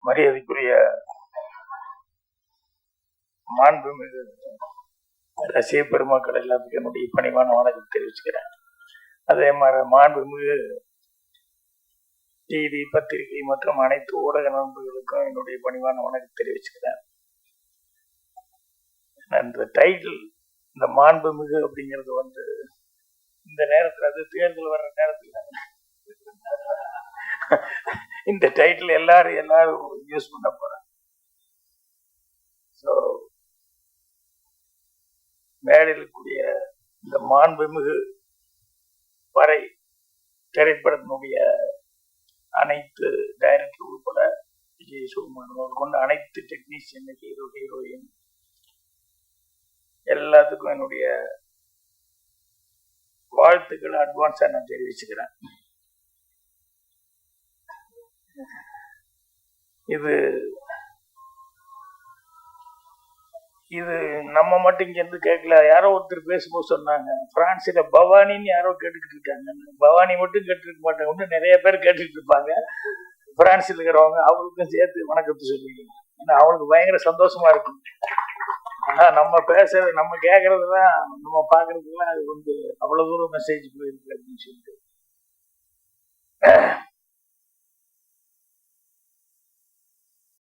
மரியாதைக்குரிய மாண்புமிகு ரசிக பெருமக்கள் எல்லாத்துக்கும் என்னுடைய பணிவான வணக்கம் தெரிவிச்சுக்கிறேன். அதே மாதிரி மாண்புமிகு டிவி, பத்திரிகை மற்றும் அனைத்து ஊடக நண்பர்களுக்கும் என்னுடைய பணிவான வணக்கம் தெரிவிச்சுக்கிறேன். இந்த டைட்டில், இந்த மாண்புமிகு அப்படிங்கிறது வந்து இந்த நேரத்தில், அது தேர்தல் வர்ற நேரத்தில் இந்த டைட்டில் எல்லாரும் யூஸ் பண்ண போறாங்க. ஸோ மேடையில் கூடிய இந்த மாண்புமிகு வரை திரைப்படத்தினுடைய அனைத்து டைரக்டர் உட்பட விஜய் சுகுமாரன் கொண்ட அனைத்து டெக்னீஷியன், ஹீரோ, ஹீரோயின் எல்லாத்துக்கும் என்னுடைய வாழ்த்துக்களை அட்வான்ஸா நான் தெரிவிச்சுக்கிறேன். இது நம்ம மட்டும் இங்க இருந்து கேட்கல. யாரோ ஒருத்தர் பேசும்போது சொன்னாங்க, பிரான்ஸ்ல பவானின்னு யாரோ கேட்டுக்கிட்டு இருக்காங்க. பவானி மட்டும் கேட்டுருக்க மாட்டாங்க, இன்னும் நிறைய பேர் கேட்டுட்டு இருப்பாங்க. பிரான்ஸ்ல இருக்கிறவங்க அவங்களுக்கும் சேர்த்து வணக்கத்தை சொல்லிக்கணும். ஏன்னா அவங்களுக்கு பயங்கர சந்தோஷமா இருக்கும். நம்ம பேசுறது, நம்ம கேட்கறதுதான், நம்ம பாக்குறதுலாம் அது வந்து அவ்வளவு தூரம் மெசேஜ் போயிருக்கு அப்படின்னு சொல்லிட்டு